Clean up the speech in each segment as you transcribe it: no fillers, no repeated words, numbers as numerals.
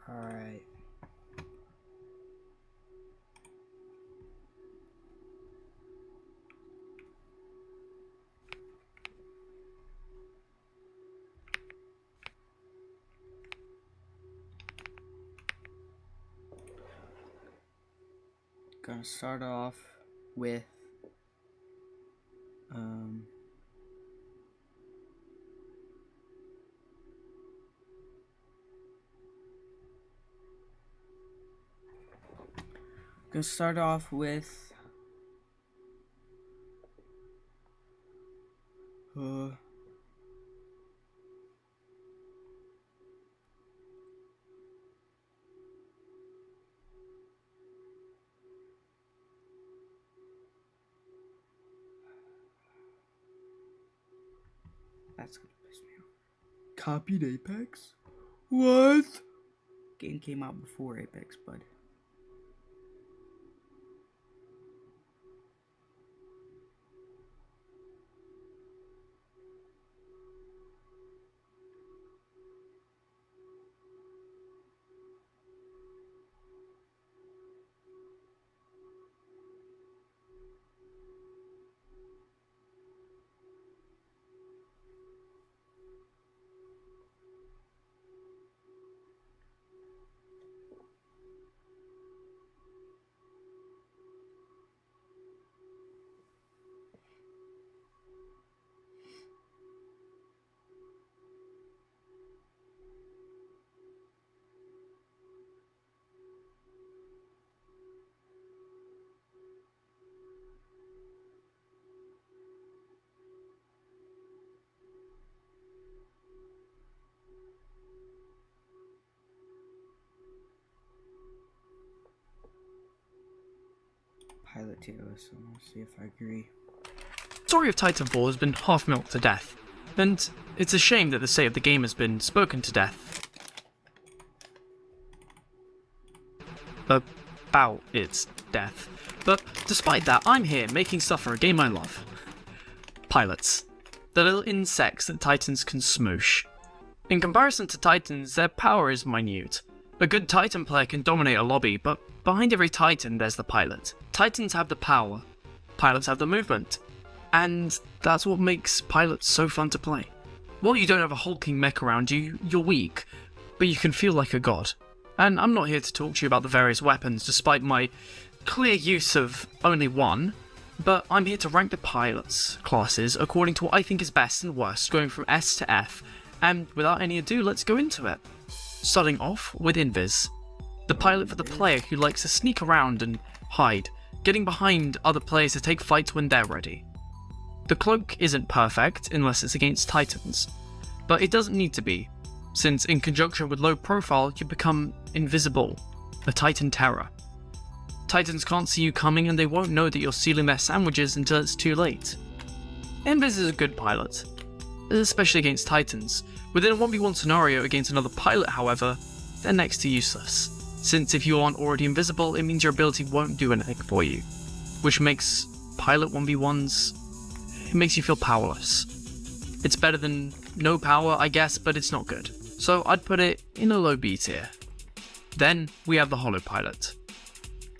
Alright. Gonna start off with that's gonna piss me off. Copied Apex? What? Game came out before Apex, bud. Pilot TOS, so let's see if I agree. The story of Titanfall has been half-milked to death, and it's a shame that the state of the game has been spoken to death. About its death. But despite that, I'm here making stuff for a game I love. Pilots. The little insects that Titans can smoosh. In comparison to Titans, their power is minute. A good Titan player can dominate a lobby, but behind every Titan there's the pilot. Titans have the power, pilots have the movement, and that's what makes pilots so fun to play. While you don't have a hulking mech around you, you're weak, but you can feel like a god. And I'm not here to talk to you about the various weapons despite my clear use of only one, but I'm here to rank the pilots classes according to what I think is best and worst, going from S to F, and without any ado, let's go into it. Starting off with Invis, the pilot for the player who likes to sneak around and hide, getting behind other players to take fights when they're ready. The cloak isn't perfect unless it's against Titans, but it doesn't need to be, since in conjunction with low profile you become invisible, a Titan terror. Titans can't see you coming and they won't know that you're stealing their sandwiches until it's too late. Invis is a good pilot, especially against Titans. Within a 1v1 scenario against another pilot, however, they're next to useless, since if you aren't already invisible, it means your ability won't do anything for you, which makes pilot 1v1s, it makes you feel powerless. It's better than no power, I guess, but it's not good, so I'd put it in a low B tier. Then we have the Holo Pilot.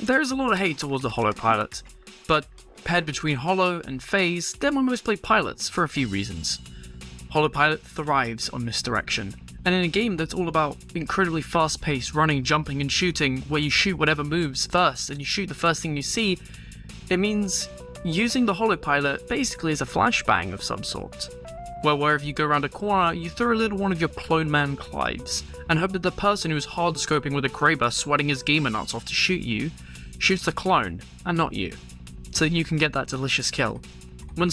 There is a lot of hate towards the Holo Pilot, but paired between Holo and FaZe, they're my most played pilots for a few reasons. Holo Pilot thrives on misdirection, and in a game that's all about incredibly fast-paced running, jumping and shooting, where you shoot whatever moves first and you shoot the first thing you see, it means using the Holo Pilot basically is a flashbang of some sort, where wherever you go around a corner, you throw a little one of your clone man Clives, and hope that the person who's hard-scoping with a Kraber sweating his gamer nuts off to shoot you, shoots the clone, and not you, so that you can get that delicious kill. When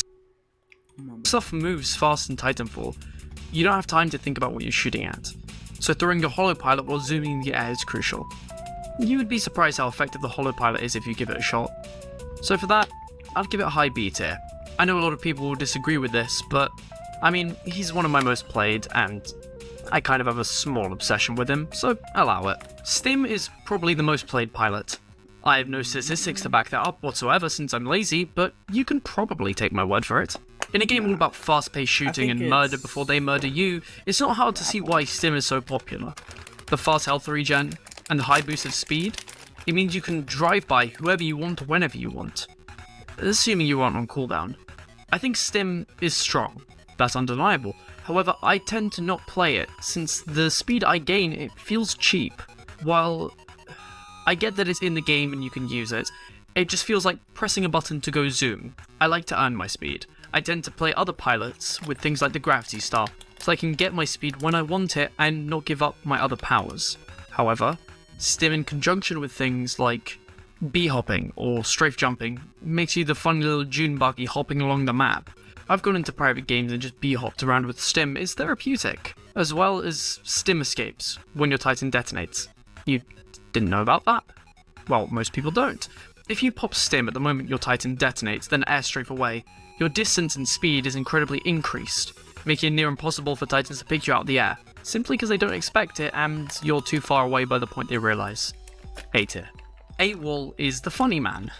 stuff moves fast in Titanfall, you don't have time to think about what you're shooting at, so throwing your Holo Pilot while zooming in the air is crucial. You would be surprised how effective the Holo Pilot is if you give it a shot. So for that, I'd give it a high B tier. I know a lot of people will disagree with this, but I mean, he's one of my most played, and I kind of have a small obsession with him, so allow it. Stim is probably the most played pilot. I have no statistics to back that up whatsoever since I'm lazy, but you can probably take my word for it. In a game all about fast-paced shooting and murder before they murder you, it's not hard to see why Stim is so popular. the fast health regen, and the high boost of speed, it means you can drive by whoever you want whenever you want, assuming you aren't on cooldown. I think Stim is strong, that's undeniable. However, I tend to not play it, since the speed I gain, it feels cheap. While I get that it's in the game and you can use it, it just feels like pressing a button to go zoom. I like to earn my speed. I tend to play other pilots with things like the gravity star, so I can get my speed when I want it and not give up my other powers. However, Stim in conjunction with things like bee hopping or strafe jumping makes you the funny little June buggy hopping along the map. I've gone into private games and just bee hopped around with Stim is therapeutic, as well as Stim escapes when your Titan detonates. You didn't know about that? Well, most people don't. If you pop Stim at the moment your Titan detonates, then airstrafe away, your distance and speed is incredibly increased, making it near impossible for Titans to pick you out of the air, simply because they don't expect it and you're too far away by the point they realise. A tier. AWOL is the funny man.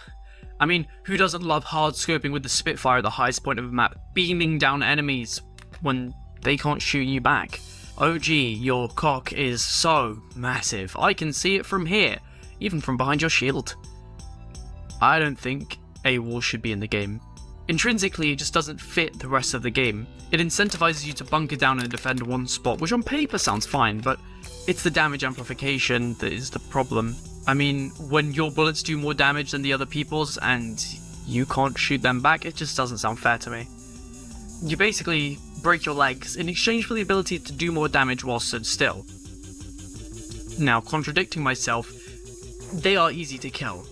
I mean, who doesn't love hard scoping with the Spitfire at the highest point of a map, beaming down enemies when they can't shoot you back? OG, your cock is so massive, I can see it from here, even from behind your shield. I don't think AWOL should be in the game. Intrinsically, it just doesn't fit the rest of the game. It incentivizes you to bunker down and defend one spot, which on paper sounds fine, but it's the damage amplification that is the problem. I mean, when your bullets do more damage than the other people's and you can't shoot them back, it just doesn't sound fair to me. You basically break your legs in exchange for the ability to do more damage while stood still. Now, contradicting myself, they are easy to kill.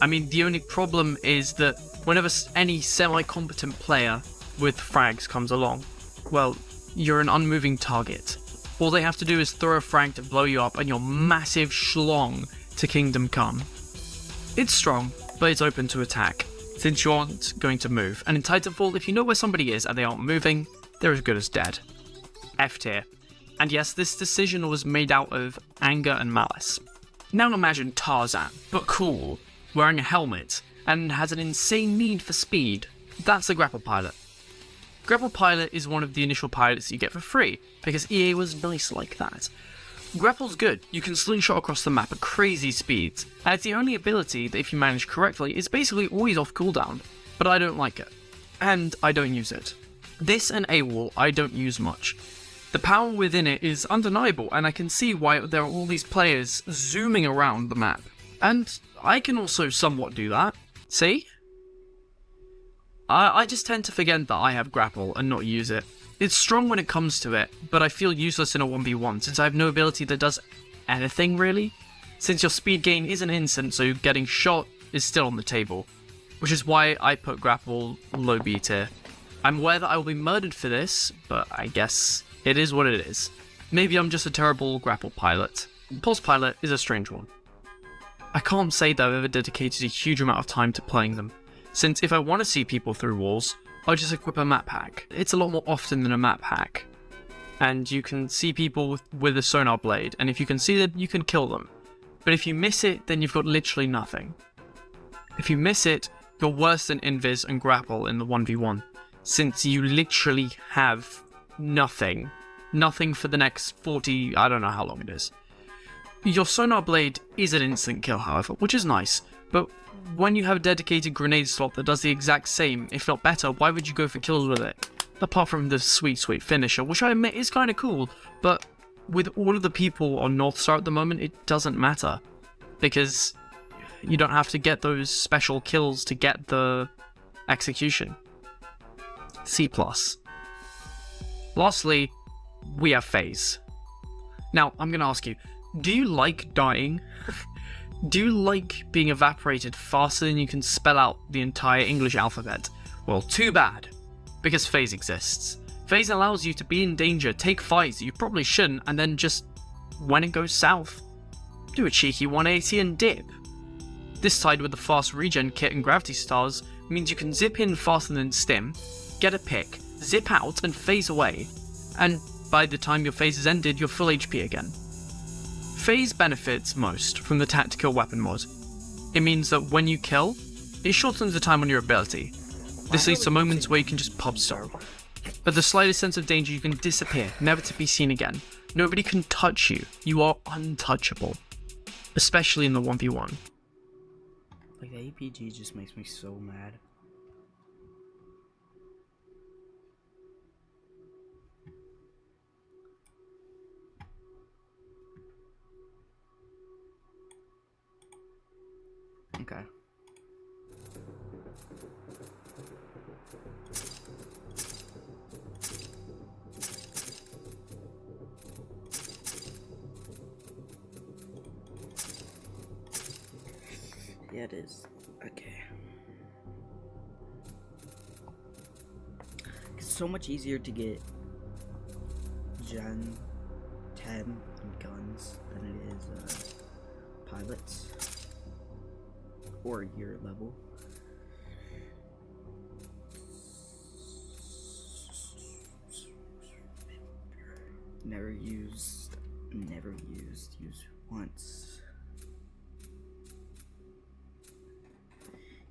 I mean, the only problem is that whenever any semi-competent player with frags comes along, well, you're an unmoving target. All they have to do is throw a frag to blow you up and you're massive schlong to Kingdom Come. It's strong, but it's open to attack, since you aren't going to move, and in Titanfall, if you know where somebody is and they aren't moving, they're as good as dead. F tier. And yes, this decision was made out of anger and malice. Now imagine Tarzan, but cool, wearing a helmet, and has an insane need for speed. That's the Grapple Pilot. Grapple Pilot is one of the initial pilots you get for free, because EA was nice like that. Grapple's good, you can slingshot across the map at crazy speeds, and it's the only ability that if you manage correctly is basically always off cooldown, but I don't like it, and I don't use it. This and AWOL I don't use much. The power within it is undeniable, and I can see why there are all these players zooming around the map, and I can also somewhat do that. See? I just tend to forget that I have grapple and not use it. It's strong when it comes to it, but I feel useless in a 1v1 since I have no ability that does anything really. Since your speed gain isn't instant, so getting shot is still on the table. Which is why I put grapple low B tier. I'm aware that I will be murdered for this, but I guess it is what it is. Maybe I'm just a terrible grapple pilot. Pulse pilot is a strange one. I can't say that I've ever dedicated a huge amount of time to playing them, since if I want to see people through walls, I'll just equip a map hack. It's a lot more often than a map hack. And you can see people with a sonar blade, and if you can see them, you can kill them. But if you miss it, then you've got literally nothing. If you miss it, you're worse than Invis and Grapple in the 1v1, since you literally have nothing. Nothing for the next 40, I don't know how long it is. Your sonar blade is an instant kill, however, which is nice, but when you have a dedicated grenade slot that does the exact same, if not better, why would you go for kills with it? Apart from the sweet finisher, which I admit is kind of cool, but with all of the people on North Star at the moment, it doesn't matter. Because you don't have to get those special kills to get the execution. C+. Lastly, we have Phase. Now, I'm going to ask you, do you like dying? Do you like being evaporated faster than you can spell out the entire English alphabet? Well, too bad, because Phase exists. Phase allows you to be in danger, take fights that you probably shouldn't, and then just, when it goes south, do a cheeky 180 and dip. This tied with the fast regen kit and gravity stars means you can zip in faster than Stim, get a pick, zip out and phase away, and by the time your phase is ended, you're full HP again. Phase benefits most from the tactical weapon mod. It means that when you kill, it shortens the time on your ability. This leads to moments where you can just pub stone. At the slightest sense of danger, you can disappear, never to be seen again. Nobody can touch you. You are untouchable. Especially in the 1v1. Like, the APG just makes me so mad. Okay. Yeah, it is. Okay. It's so much easier to get Gen 10 and guns than it is pilots. Or your level. Never used, use once.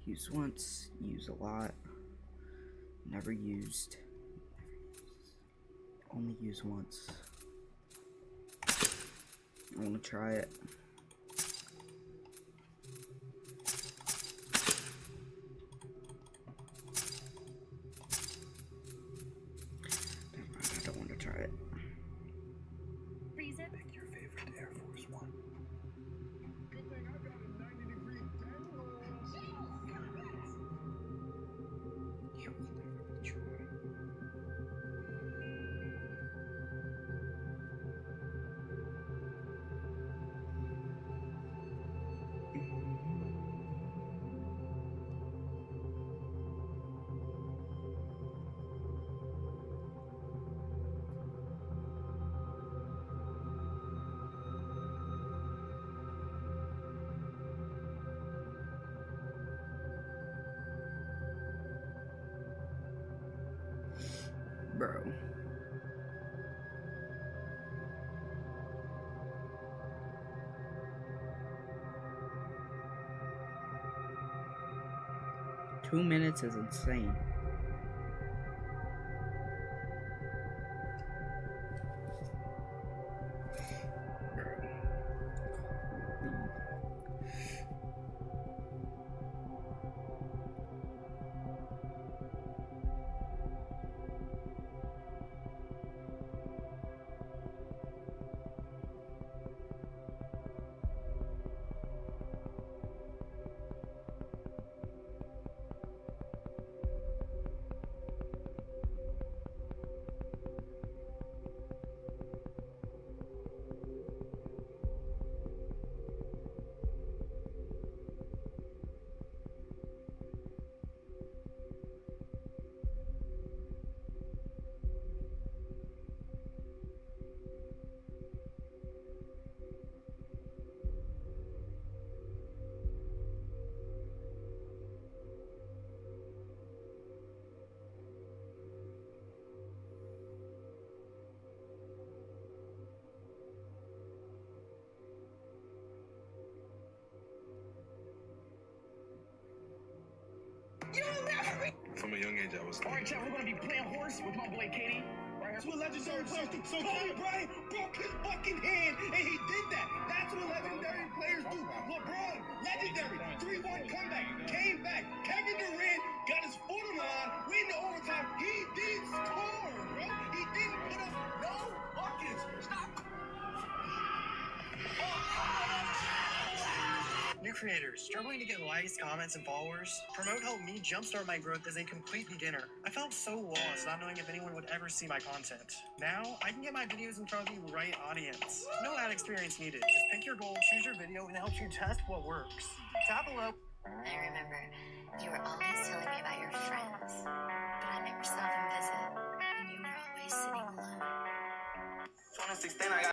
Use once, use a lot. Never used. Only use once. I want to try it. Never mind, I don't want to try it. Pick your favorite Air Force One. Good thing I got a 90-degree angle. You will never be Troy. Bro. Two minutes is insane. From a young age, I was. Alright, chat, we're gonna be playing horse with my boy Katie. Right here. That's what legendary players do. So Kobe Bryant broke his fucking hand, and he did that. That's what legendary players do. LeBron, legendary, 3-1 comeback, came back. Kevin Durant got his foot on the line, win the overtime. He didn't score, bro. He didn't put up no buckets. Stop. New creators, struggling to get likes, comments, and followers? Promote helped me jumpstart my growth as a complete beginner. I felt so lost, not knowing if anyone would ever see my content. Now, I can get my videos in front of the right audience. No ad experience needed. Just pick your goal, choose your video, and it helps you test what works. Tap below. I remember you were always telling me about your friends, but I never saw them visit, and you were always sitting alone.